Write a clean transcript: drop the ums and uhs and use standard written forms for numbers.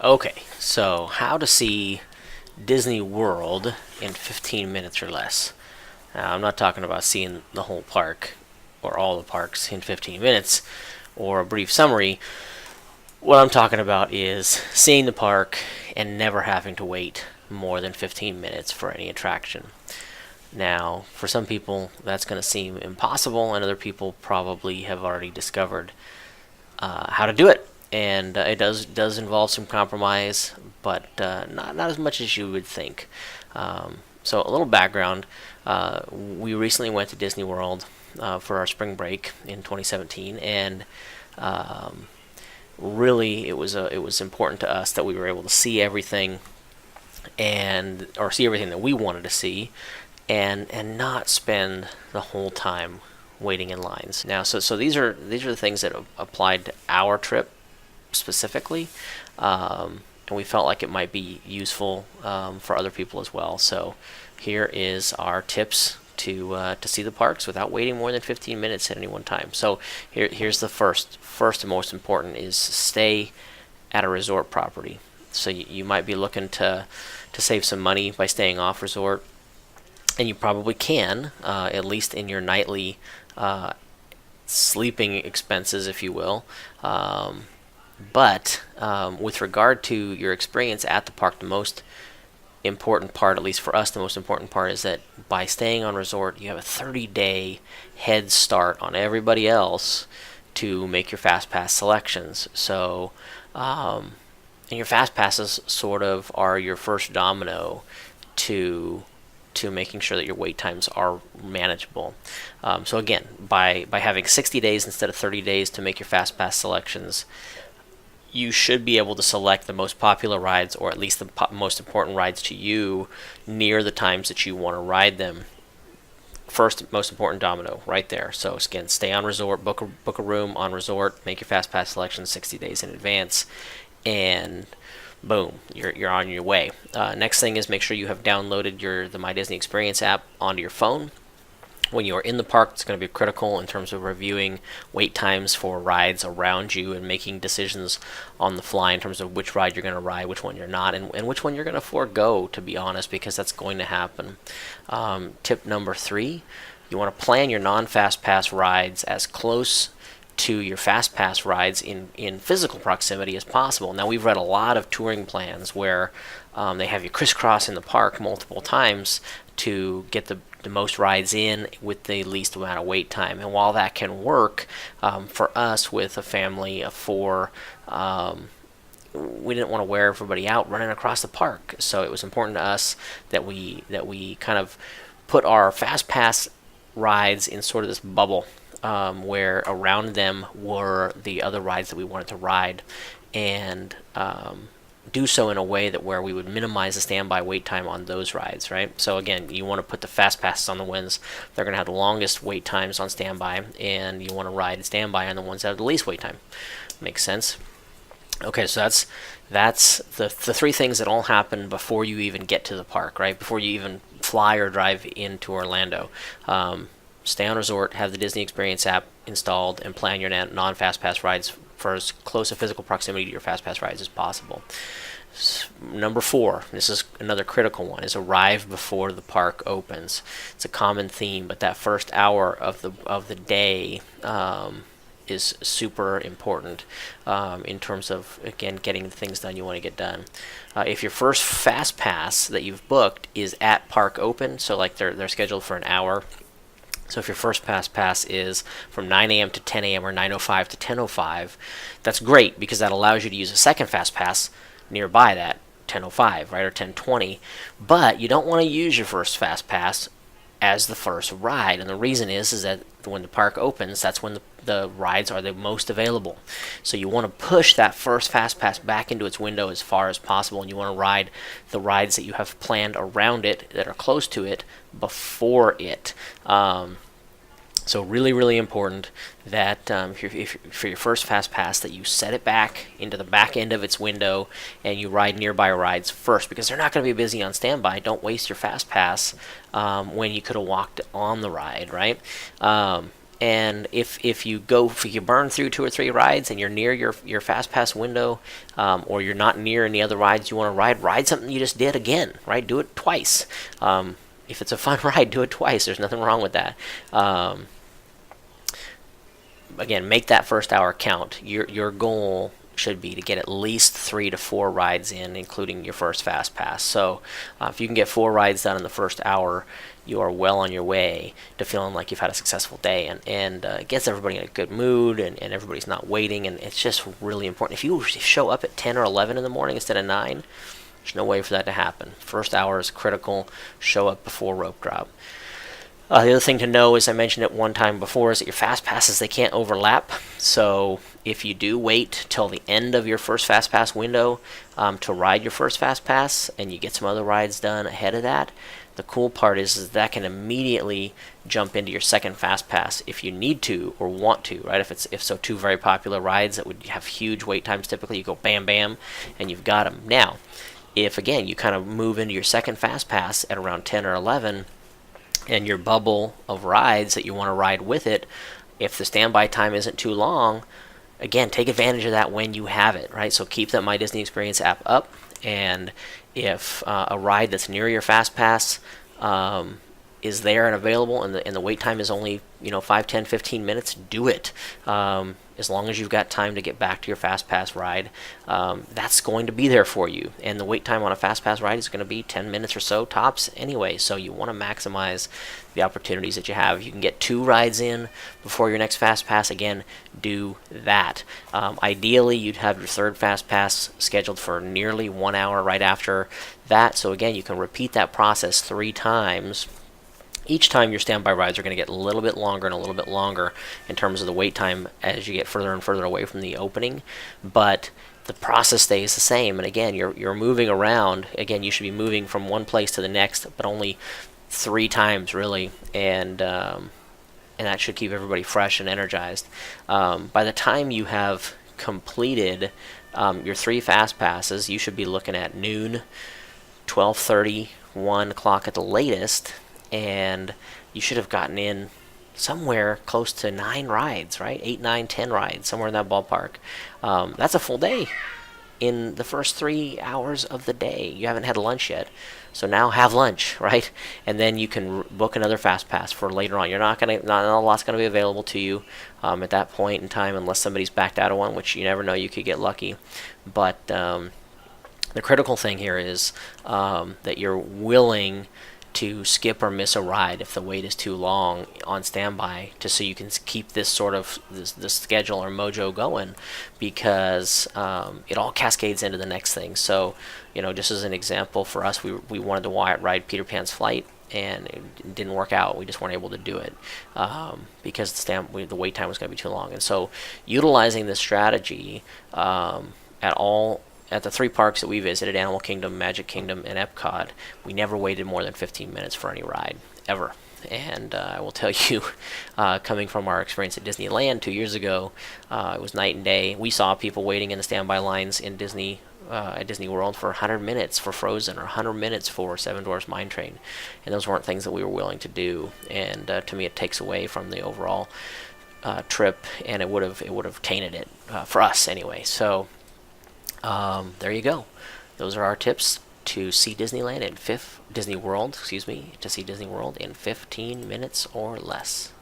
Okay, so how to see Disney World in 15 minutes or less. Now, I'm not talking about seeing the whole park or all the parks in 15 minutes or a brief summary. What I'm talking about is seeing the park and never having to wait more than 15 minutes for any attraction. Now, for some people, that's going to seem impossible, and other people probably have already discovered how to do it. And it does involve some compromise, but not as much as you would think. So a little background: we recently went to Disney World for our spring break in 2017, and really it was important to us that we were able to see everything and or see everything that we wanted to see, and not spend the whole time waiting in lines. Now, so these are the things that applied to our trip specifically, and we felt like it might be useful for other people as well. So here is our tips to see the parks without waiting more than 15 minutes at any one time. So here's the first and most important is stay at a resort property. So you might be looking to save some money by staying off resort, and you probably can, at least in your nightly sleeping expenses, if you will. But with regard to your experience at the park, the most important part, at least for us, the most important part is that by staying on resort, you have a 30-day head start on everybody else to make your fast pass selections. So, and your fast passes sort of are your first domino to making sure that your wait times are manageable. So again, by having 60 days instead of 30 days to make your fast pass selections, you should be able to select the most popular rides, or at least the most important rides to you, near the times that you want to ride them. First, most important domino, right there. So again, stay on resort, book a room on resort, make your fast pass selection 60 days in advance, and boom, you're on your way. Next thing is make sure you have downloaded the My Disney Experience app onto your phone. When you are in the park, it's going to be critical in terms of reviewing wait times for rides around you and making decisions on the fly in terms of which ride you're going to ride, which one you're not, and which one you're going to forego, to be honest, because that's going to happen. Tip number 3, you want to plan your non-fast pass rides as close to your fast pass rides in physical proximity as possible. Now, we've read a lot of touring plans where they have you crisscross in the park multiple times to get the most rides in with the least amount of wait time. And while that can work, for us with a family of 4, we didn't want to wear everybody out running across the park. So it was important to us that we kind of put our fast pass rides in sort of this bubble, where around them were the other rides that we wanted to ride, and do so in a way that where we would minimize the standby wait time on those rides, right? So again, you want to put the fast passes on the ones they're going to have the longest wait times on standby, and you want to ride standby on the ones that have the least wait time. Makes sense? Okay, so that's the 3 things that all happen before you even get to the park, right? Before you even fly or drive into Orlando. Stay on resort, have the Disney Experience app installed, and plan your non-fast pass rides for as close a physical proximity to your fast pass rides as possible. Number 4, this is another critical one, is arrive before the park opens. It's a common theme, but that first hour of the day is super important in terms of, again, getting the things done you want to get done. If your first fast pass that you've booked is at park open, so like they're scheduled for an hour. So if your first pass is from 9 a.m. to 10 a.m. or 9:05 to 10:05, that's great because that allows you to use a second fast pass nearby that 10:05, right, or 10:20. But you don't want to use your first fast pass as the first ride, and the reason is that when the park opens, that's when the rides are the most available. So you want to push that first fast pass back into its window as far as possible, and you want to ride the rides that you have planned around it that are close to it before it. So really, really important that if for your first fast pass that you set it back into the back end of its window and you ride nearby rides first, because they're not going to be busy on standby. Don't waste your fast pass when you could have walked on the ride, right? And if you burn through 2 or 3 rides and you're near your fast pass window, or you're not near any other rides you want to ride something you just did again, right? Do it twice. If it's a fun ride, do it twice. There's nothing wrong with that. Again, make that first hour count. Your goal should be to get at least 3 to 4 rides in, including your first fast pass. So if you can get 4 rides done in the first hour, you are well on your way to feeling like you've had a successful day, and it gets everybody in a good mood, and everybody's not waiting, and it's just really important. If you show up at 10 or 11 in the morning instead of 9, there's no way for that to happen. First hour is critical. Show up before rope drop. The other thing to know, as I mentioned it one time before, is that your fast passes, they can't overlap. So if you do wait till the end of your first fast pass window to ride your first fast pass, and you get some other rides done ahead of that, the cool part is that can immediately jump into your second fast pass if you need to or want to, right? If so, 2 very popular rides that would have huge wait times, typically you go bam bam and you've got them. Now, if again you kind of move into your second fast pass at around 10 or 11, and your bubble of rides that you want to ride with it, if the standby time isn't too long, again, take advantage of that when you have it, right? So keep that My Disney Experience app up, and if a ride that's near your fast pass is there and available, and the wait time is only 5, 10, 15 minutes, do it. As long as you've got time to get back to your fast pass ride, that's going to be there for you. And the wait time on a fast pass ride is going to be 10 minutes or so tops anyway. So you want to maximize the opportunities that you have. If you can get 2 rides in before your next fast pass, again, do that. Ideally, you'd have your third fast pass scheduled for nearly 1 hour right after that. So again, you can repeat that process 3 times. Each time your standby rides are going to get a little bit longer and a little bit longer in terms of the wait time as you get further and further away from the opening, but the process stays the same. And again, you're moving around. Again, you should be moving from one place to the next, but only 3 times really, and that should keep everybody fresh and energized. By the time you have completed your 3 fast passes, you should be looking at noon, 12:30, 1 o'clock at the latest, and you should have gotten in somewhere close to 9 rides, right? 8, 9, 10 rides, somewhere in that ballpark. That's a full day in the first 3 hours of the day. You haven't had lunch yet, so now have lunch, right? And then you can book another fast pass for later on. Not a lot's gonna be available to you at that point in time, unless somebody's backed out of one, which you never know. You could get lucky, but the critical thing here is that you're willing to skip or miss a ride if the wait is too long on standby, just so you can keep this sort of this schedule or mojo going, because it all cascades into the next thing. So just as an example, for us, we wanted to ride Peter Pan's Flight, and it didn't work out. We just weren't able to do it because the wait time was going to be too long. And so utilizing this strategy at the 3 parks that we visited, Animal Kingdom, Magic Kingdom, and Epcot, we never waited more than 15 minutes for any ride, ever. And I will tell you, coming from our experience at Disneyland 2 years ago, it was night and day. We saw people waiting in the standby lines in Disney at Disney World for 100 minutes for Frozen, or 100 minutes for Seven Dwarfs Mine Train, and those weren't things that we were willing to do. And to me, it takes away from the overall trip, and it would have tainted it for us anyway. So. There you go. Those are our tips to see Disney World, to see Disney World in 15 minutes or less.